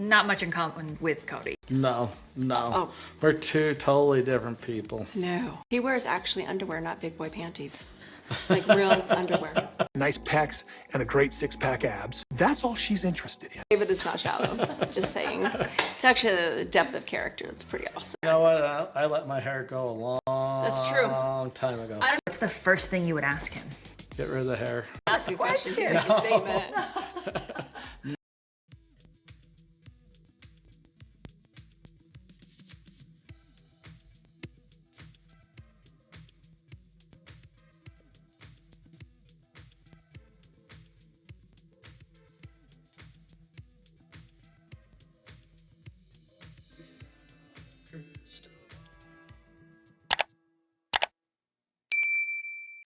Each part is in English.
not much in common with Kody. No. Oh. We're two totally different people. No. He wears actually underwear, not big boy panties. Like real underwear. Nice pecs and a great six-pack abs. That's all she's interested in. David is not shallow, just saying. It's actually the depth of character that's pretty awesome. You know what? I let my hair go a long time ago. What's the first thing you would ask him? Get rid of the hair. Ask a question, question. make a statement.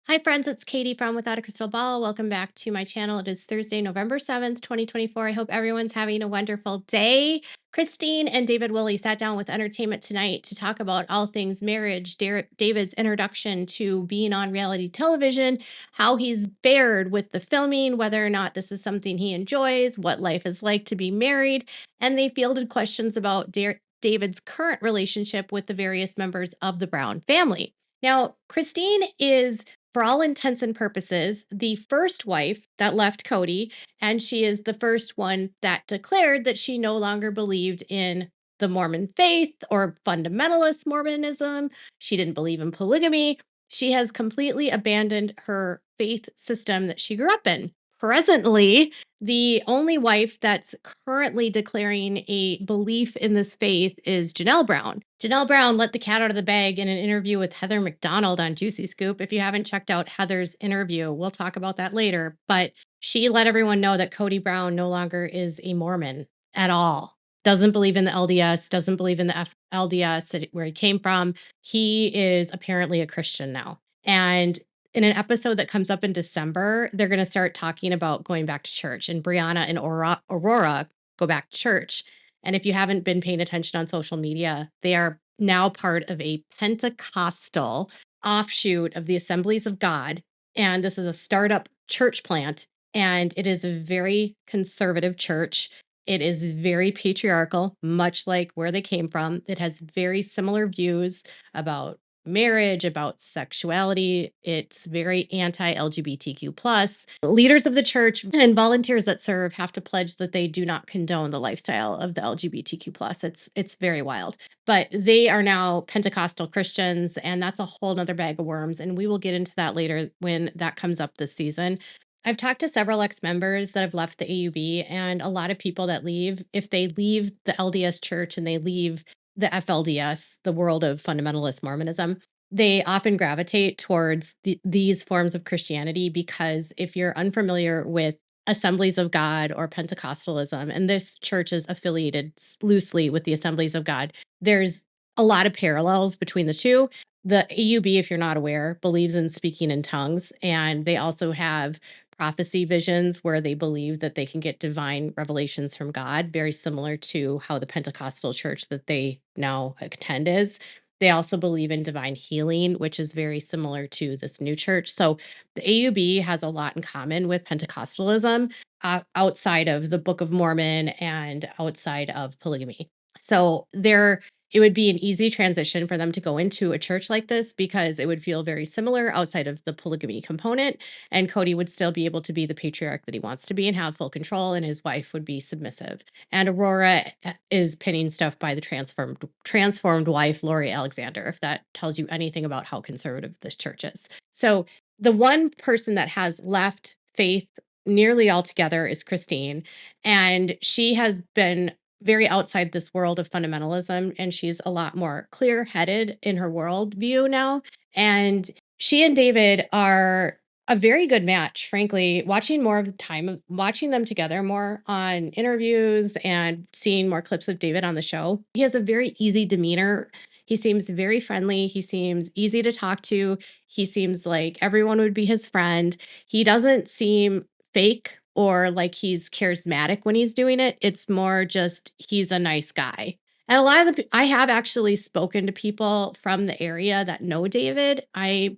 Hi friends, it's Katie from Without a Crystal Ball. Welcome back to my channel. It is Thursday, November 7th, 2024. I hope everyone's having a wonderful day. Christine and David Woolley sat down with Entertainment Tonight to talk about all things marriage, David's introduction to being on reality television, how he's fared with the filming, whether or not this is something he enjoys, what life is like to be married, and they fielded questions about David's current relationship with the various members of the Brown family. Now, Christine is, for all intents and purposes, the first wife that left Kody, and she is the first one that declared that she no longer believed in the Mormon faith or fundamentalist Mormonism. She didn't believe in polygamy. She has completely abandoned her faith system that she grew up in. Presently, the only wife that's currently declaring a belief in this faith is Janelle Brown. Janelle Brown let the cat out of the bag in an interview with Heather McDonald on Juicy Scoop. If you haven't checked out Heather's interview, we'll talk about that later. But she let everyone know that Kody Brown no longer is a Mormon at all. Doesn't believe in the LDS, doesn't believe in the LDS where he came from. He is apparently a Christian now. And in an episode that comes up in December, they're going to start talking about going back to church, and Brianna and Aurora go back to church. And if you haven't been paying attention on social media, they are now part of a Pentecostal offshoot of the Assemblies of God. And this is a startup church plant, and it is a very conservative church. It is very patriarchal, much like where they came from. It has very similar views about marriage, about sexuality. It's very anti-LGBTQ plus. Leaders of the church and volunteers that serve have to pledge that they do not condone the lifestyle of the LGBTQ plus. It's very wild. But they are now Pentecostal Christians, and that's a whole nother bag of worms. And we will get into that later when that comes up this season. I've talked to several ex-members that have left the AUB, and a lot of people that leave, if they leave the LDS church and they leave the FLDS, the world of fundamentalist Mormonism, they often gravitate towards these forms of Christianity because if you're unfamiliar with Assemblies of God or Pentecostalism, and this church is affiliated loosely with the Assemblies of God, there's a lot of parallels between the two. The AUB, if you're not aware, believes in speaking in tongues, and they also have prophecy visions where they believe that they can get divine revelations from God, very similar to how the Pentecostal church that they now attend is. They also believe in divine healing, which is very similar to this new church. So the AUB has a lot in common with Pentecostalism outside of the Book of Mormon and outside of polygamy. So it would be an easy transition for them to go into a church like this because it would feel very similar outside of the polygamy component. And Kody would still be able to be the patriarch that he wants to be and have full control, and his wife would be submissive. And Aurora is pinning stuff by the transformed wife, Lori Alexander, if that tells you anything about how conservative this church is. So the one person that has left faith nearly altogether is Christine, and she has been very outside this world of fundamentalism, and she's a lot more clear-headed in her worldview now. And she and David are a very good match, frankly. Watching more of the time of watching them together more on interviews and seeing more clips of David on the show, he has a very easy demeanor. He seems very friendly. He seems easy to talk to. He seems like everyone would be his friend. He doesn't seem fake or like he's charismatic when he's doing it. It's more just he's a nice guy. And a lot of I have actually spoken to people from the area that know David.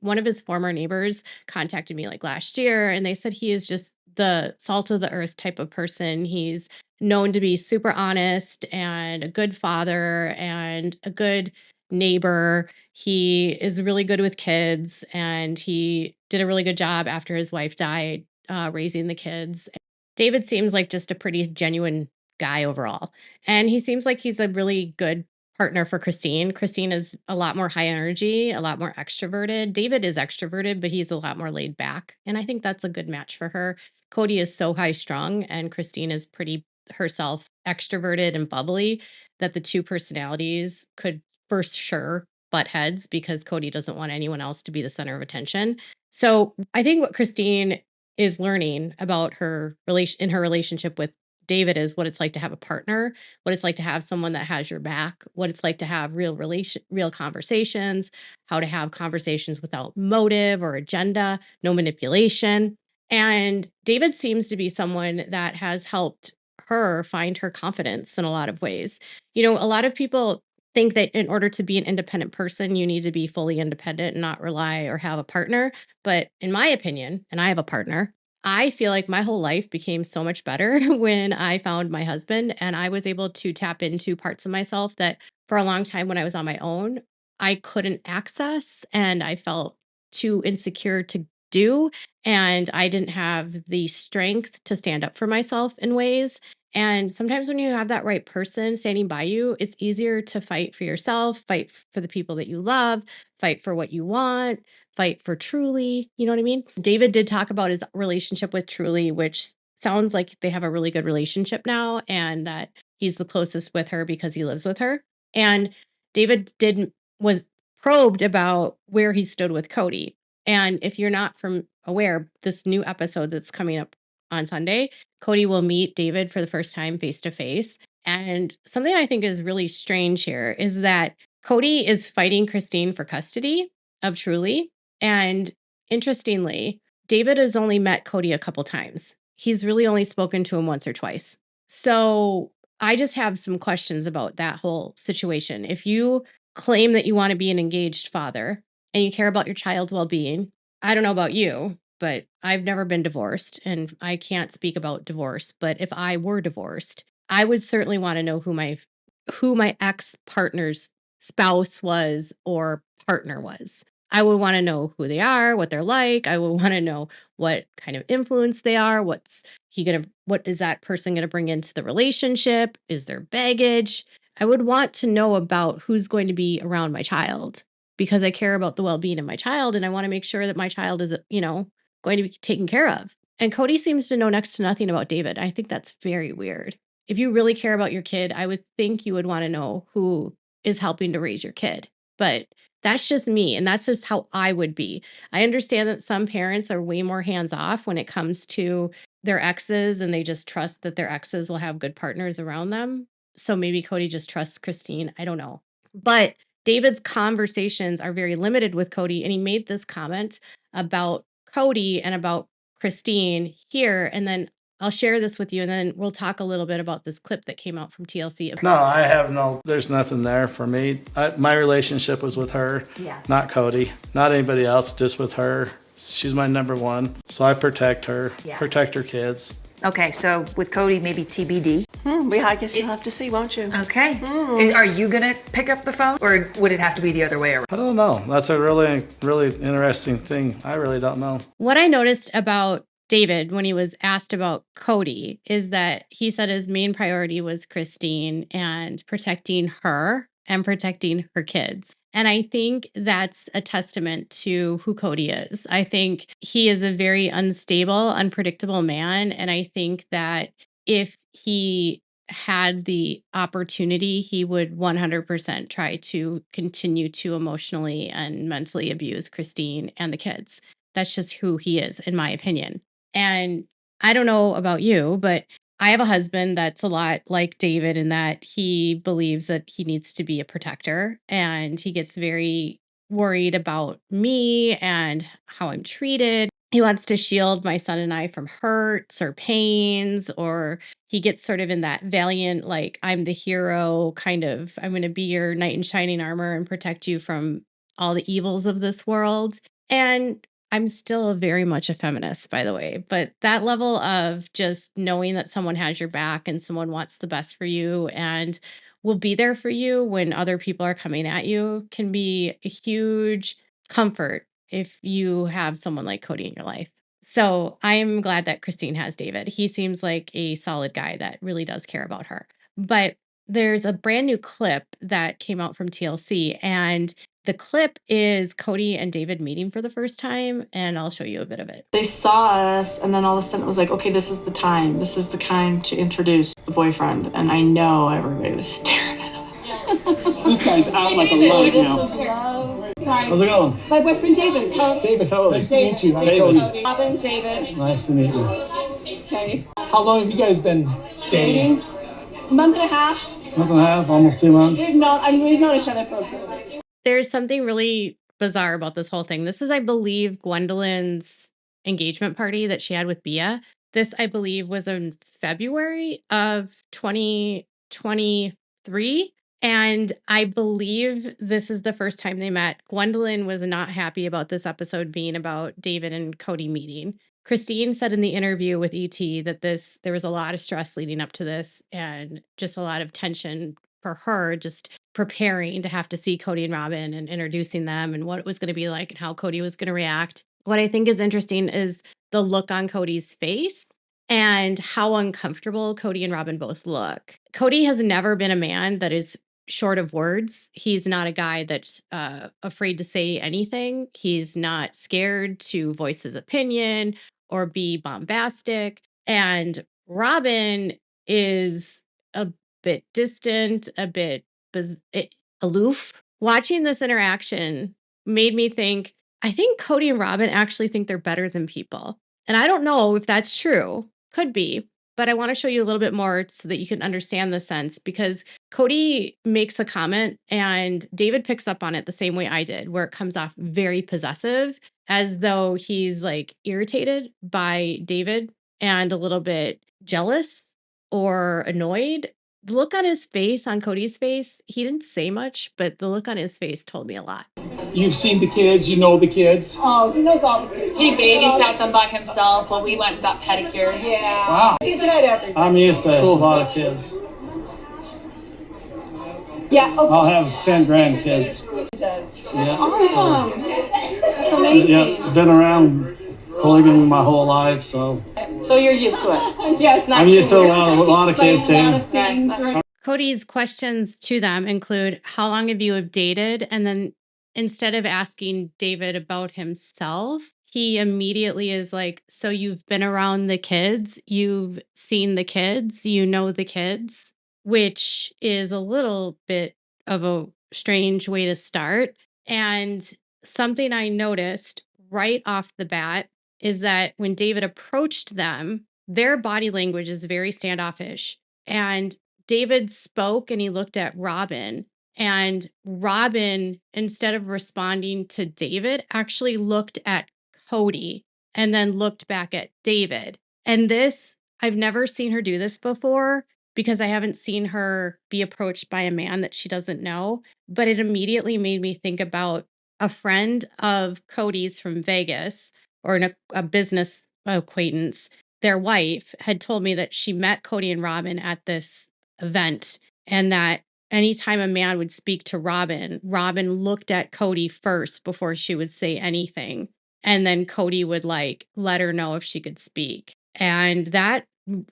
One of his former neighbors contacted me like last year, and they said he is just the salt of the earth type of person. He's known to be super honest and a good father and a good neighbor. He is really good with kids, and he did a really good job after his wife died, raising the kids. David seems like just a pretty genuine guy overall. And he seems like he's a really good partner for Christine. Christine is a lot more high energy, a lot more extroverted. David is extroverted, but he's a lot more laid back. And I think that's a good match for her. Kody is so high strung, and Christine is pretty herself extroverted and bubbly, that the two personalities could for sure butt heads because Kody doesn't want anyone else to be the center of attention. So I think what Christine is learning about her relation in her relationship with David is what it's like to have a partner, what it's like to have someone that has your back, what it's like to have real conversations, how to have conversations without motive or agenda, no manipulation. And David seems to be someone that has helped her find her confidence in a lot of ways. A lot of people think that in order to be an independent person, you need to be fully independent and not rely or have a partner. But in my opinion, and I have a partner, I feel like my whole life became so much better when I found my husband, and I was able to tap into parts of myself that for a long time when I was on my own, I couldn't access and I felt too insecure to do. And I didn't have the strength to stand up for myself in ways. And sometimes when you have that right person standing by you, it's easier to fight for yourself, fight for the people that you love, fight for what you want, fight for Truly. You know what I mean? David did talk about his relationship with Truly, which sounds like they have a really good relationship now and that he's the closest with her because he lives with her. And David did was probed about where he stood with Kody. And if you're not from aware, this new episode that's coming up on Sunday, Kody will meet David for the first time face to face. And something I think is really strange here is that Kody is fighting Christine for custody of Truly. And interestingly, David has only met Kody a couple times. He's really only spoken to him once or twice. So I just have some questions about that whole situation. If you claim that you want to be an engaged father and you care about your child's well being, I don't know about you, but I've never been divorced and I can't speak about divorce. But if I were divorced, I would certainly want to know who my ex partner's spouse was or partner was. I would want to know who they are, what they're like. I would want to know what kind of influence they are. What is that person going to bring into the relationship? Is there baggage? I would want to know about who's going to be around my child because I care about the well-being of my child and I want to make sure that my child is, going to be taken care of. And Kody seems to know next to nothing about David. I think that's very weird. If you really care about your kid, I would think you would want to know who is helping to raise your kid. But that's just me, and that's just how I would be. I understand that some parents are way more hands off when it comes to their exes, and they just trust that their exes will have good partners around them. So maybe Kody just trusts Christine. I don't know. But David's conversations are very limited with Kody, and he made this comment about Kody and about Christine here. And then I'll share this with you, and then we'll talk a little bit about this clip that came out from TLC. No, there's nothing there for me. My relationship was with her, Yeah. not Kody, not anybody else, just with her. She's my number one. So I protect her, Yeah. protect her kids. Okay, so with Kody, maybe TBD. I guess you'll have to see, won't you? Okay. Are you gonna pick up the phone, or would it have to be the other way around? I don't know. That's a really, really interesting thing. I really don't know. What I noticed about David when he was asked about Kody is that he said his main priority was Christine and protecting her and protecting her kids. And I think that's a testament to who Kody is. I think he is a very unstable, unpredictable man. And I think that if he had the opportunity, he would 100% try to continue to emotionally and mentally abuse Christine and the kids. That's just who he is, in my opinion. And I don't know about you, but I have a husband that's a lot like David in that he believes that he needs to be a protector and he gets very worried about me and how I'm treated. He wants to shield my son and I from hurts or pains, or he gets sort of in that valiant, like, I'm the hero kind of, I'm going to be your knight in shining armor and protect you from all the evils of this world. And I'm still very much a feminist, by the way, but that level of just knowing that someone has your back and someone wants the best for you and will be there for you when other people are coming at you can be a huge comfort if you have someone like Kody in your life. So I'm glad that Christine has David. He seems like a solid guy that really does care about her. But there's a brand new clip that came out from TLC, and the clip is Cody and David meeting for the first time, and I'll show you a bit of it. They saw us, and then all of a sudden it was like, okay, this is the time. This is the time to introduce the boyfriend. And I know everybody was staring at him. This guy's out like a light now. How's it going? My boyfriend David. David, how old? Nice to meet you. David. Robin, David. Nice to meet you. Okay. How long have you guys been dating? Month and a half. Month and a half, almost 2 months. We've known each other for a bit. There's something really bizarre about this whole thing. This is, I believe, Gwendlyn's engagement party that she had with Bia. This, I believe, was in February of 2023. And I believe this is the first time they met. Gwendlyn was not happy about this episode being about David and Cody meeting. Christine said in the interview with ET that there was a lot of stress leading up to this and just a lot of tension for her, just preparing to have to see Cody and Robin and introducing them and what it was going to be like and how Cody was going to react. What I think is interesting is the look on Cody's face and how uncomfortable Cody and Robin both look. Cody has never been a man that is short of words. He's not a guy that's afraid to say anything. He's not scared to voice his opinion or be bombastic. And Robin is a bit distant, a bit aloof. Watching this interaction made me think, I think Cody and Robin actually think they're better than people. And I don't know if that's true. Could be. But I want to show you a little bit more so that you can understand the sense, because Cody makes a comment and David picks up on it the same way I did, where it comes off very possessive, as though he's like irritated by David and a little bit jealous or annoyed. The look on his face, on Cody's face, he didn't say much, but the look on his face told me a lot. You've seen the kids, you know the kids. Oh, he knows all the kids. He babysat them by himself while we went and got pedicures. Yeah. Wow. He's had everything. I'm used to a lot of kids. Yeah. Okay. I'll have 10 grandkids. He does. Yeah. Awesome. That's amazing. Yeah, been around polygamy my whole life, so So you're used to it. Yeah, it's not I'm too used to a weird. lot of kids too. Right. Cody's questions to them include, how long have you dated? And then instead of asking David about himself, he immediately is like, so you've been around the kids, you've seen the kids, you know the kids, which is a little bit of a strange way to start. And something I noticed right off the bat is that when David approached them, their body language is very standoffish. And David spoke and he looked at Robin. And Robin, instead of responding to David, actually looked at Cody and then looked back at David. And this, I've never seen her do this before because I haven't seen her be approached by a man that she doesn't know. But it immediately made me think about a friend of Cody's from Vegas, or a business acquaintance. Their wife had told me that she met Cody and Robin at this event, and that anytime a man would speak to Robin, Robin looked at Cody first before she would say anything. And then Cody would like let her know if she could speak. And that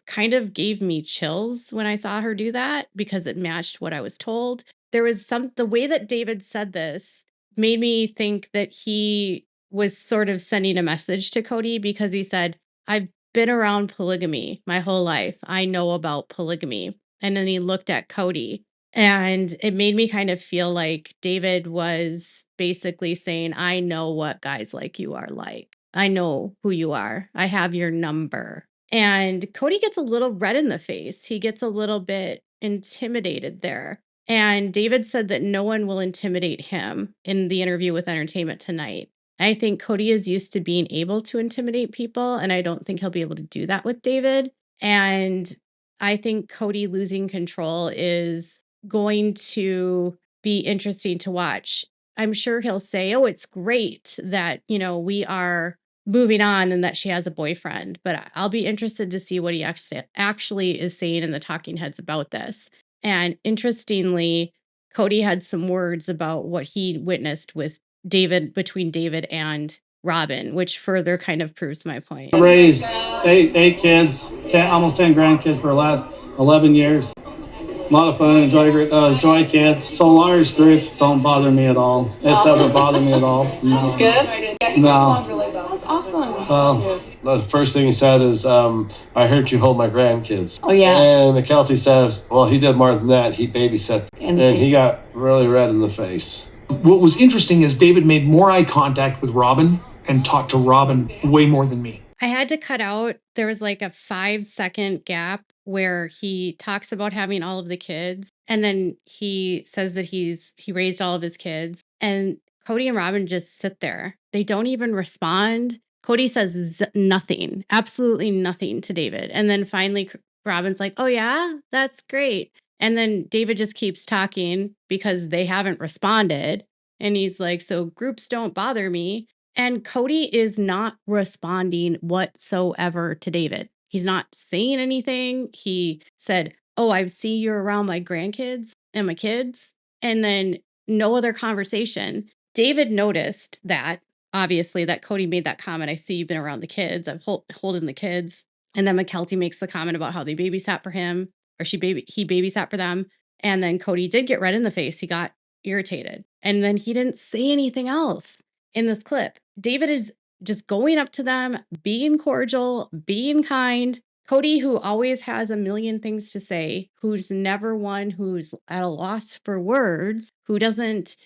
kind of gave me chills when I saw her do that because it matched what I was told. There was the way that David said this made me think that he was sort of sending a message to Cody, because he said, I've been around polygamy my whole life. I know about polygamy. And then he looked at Cody, and it made me kind of feel like David was basically saying, I know what guys like you are like. I know who you are. I have your number. And Cody gets a little red in the face. He gets a little bit intimidated there. And David said that no one will intimidate him in the interview with Entertainment Tonight. I think Cody is used to being able to intimidate people, and I don't think he'll be able to do that with David. And I think Cody losing control is going to be interesting to watch. I'm sure he'll say, oh, it's great that, we are moving on and that she has a boyfriend. But I'll be interested to see what he actually is saying in the talking heads about this. And interestingly, Kody had some words about what he witnessed with between David and Robin, which further kind of proves my point. I raised eight kids, almost 10 grandkids for the last 11 years. A lot of fun, enjoy kids. So large groups don't bother me at all. It doesn't bother me at all. No. It's good? No. That's awesome. So The first thing he said is, I heard you hold my grandkids. Oh, yeah. And McKelty says, well, he did more than that. He babysat. And he got really red in the face. What was interesting is David made more eye contact with Robin and talked to Robin way more than me. I had to cut out, there was like a 5-second gap where he talks about having all of the kids. And then he says that he raised all of his kids. And Kody and Robin just sit there. They don't even respond. Kody says nothing, absolutely nothing to David. And then finally, Robin's like, oh, yeah, that's great. And then David just keeps talking because they haven't responded. And he's like, so groups don't bother me. And Kody is not responding whatsoever to David. He's not saying anything. He said, oh, I see you're around my grandkids and my kids. And then no other conversation. David noticed that, obviously, that Kody made that comment. I see you've been around the kids. I've holding the kids. And then McKelty makes the comment about how they babysat for him, or he babysat for them. And then Kody did get red in the face. He got irritated. And then he didn't say anything else in this clip. David is just going up to them, being cordial, being kind. Kody, who always has a million things to say, who's never one who's at a loss for words, who doesn't,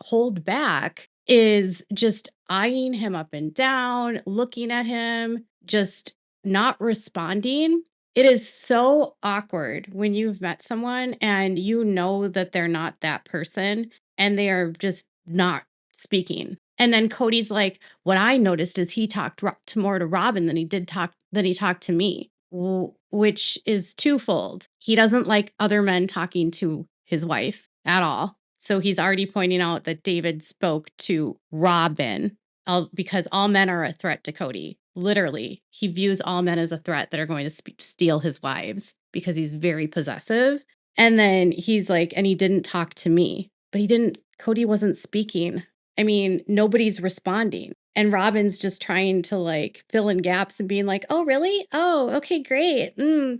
hold back, is just eyeing him up and down, looking at him, just not responding. It is so awkward when you've met someone and you know that they're not that person and they are just not speaking. And then Cody's like, what I noticed is he talked more to Robin than he talked to me, which is twofold. He doesn't like other men talking to his wife at all. So he's already pointing out that David spoke to Robin because all men are a threat to Kody. Literally, he views all men as a threat that are going to steal his wives because he's very possessive. And then he's like, and he didn't talk to me, but Kody wasn't speaking. I mean, nobody's responding. And Robin's just trying to fill in gaps and being like, oh, really? Oh, okay, great.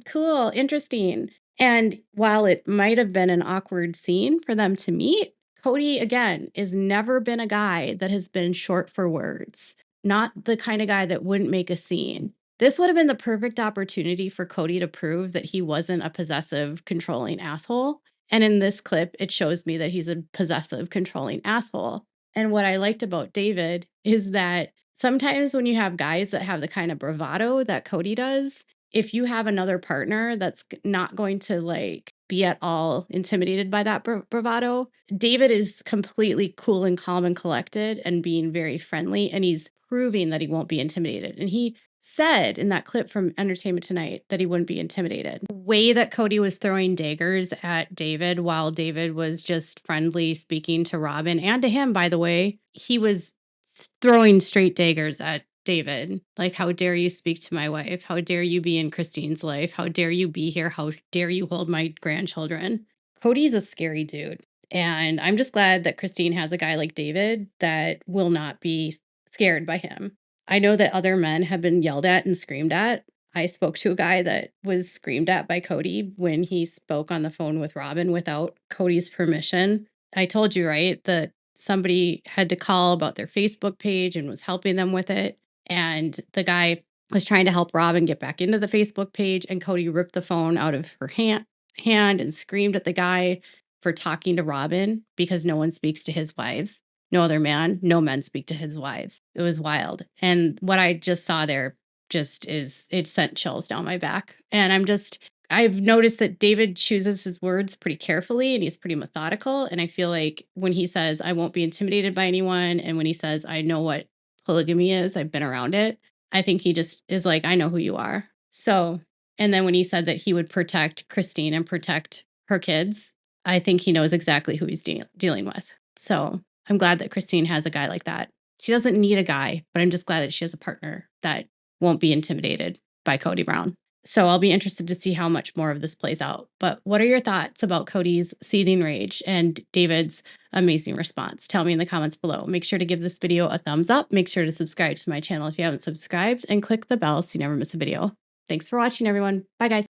Cool. Interesting. And while it might have been an awkward scene for them to meet, Kody, again, has never been a guy that has been short for words. Not the kind of guy that wouldn't make a scene. This would have been the perfect opportunity for Kody to prove that he wasn't a possessive, controlling asshole. And in this clip, it shows me that he's a possessive, controlling asshole. And what I liked about David is that sometimes when you have guys that have the kind of bravado that Kody does, if you have another partner that's not going to be at all intimidated by that bravado, David is completely cool and calm and collected and being very friendly. And he's proving that he won't be intimidated. And he said in that clip from Entertainment Tonight that he wouldn't be intimidated. The way that Kody was throwing daggers at David while David was just friendly speaking to Robin and to him, by the way, he was throwing straight daggers at David. Like, how dare you speak to my wife? How dare you be in Christine's life? How dare you be here? How dare you hold my grandchildren? Kody's a scary dude. And I'm just glad that Christine has a guy like David that will not be scared by him. I know that other men have been yelled at and screamed at. I spoke to a guy that was screamed at by Kody when he spoke on the phone with Robin without Kody's permission. I told you, right, that somebody had to call about their Facebook page and was helping them with it. And the guy was trying to help Robin get back into the Facebook page, and Kody ripped the phone out of her hand and screamed at the guy for talking to Robin because no one speaks to his wives. No men speak to his wives. It was wild. And what I just saw there it sent chills down my back. And I've noticed that David chooses his words pretty carefully and he's pretty methodical. And I feel like when he says, I won't be intimidated by anyone, and when he says, I know what polygamy is, I've been around it, I think he just is like, I know who you are. So, and then when he said that he would protect Christine and protect her kids, I think he knows exactly who he's dealing with. So I'm glad that Christine has a guy like that. She doesn't need a guy, but I'm just glad that she has a partner that won't be intimidated by Kody Brown. So I'll be interested to see how much more of this plays out. But what are your thoughts about Kody's seething rage and David's amazing response? Tell me in the comments below. Make sure to give this video a thumbs up. Make sure to subscribe to my channel if you haven't subscribed, and click the bell so you never miss a video. Thanks for watching, everyone. Bye, guys.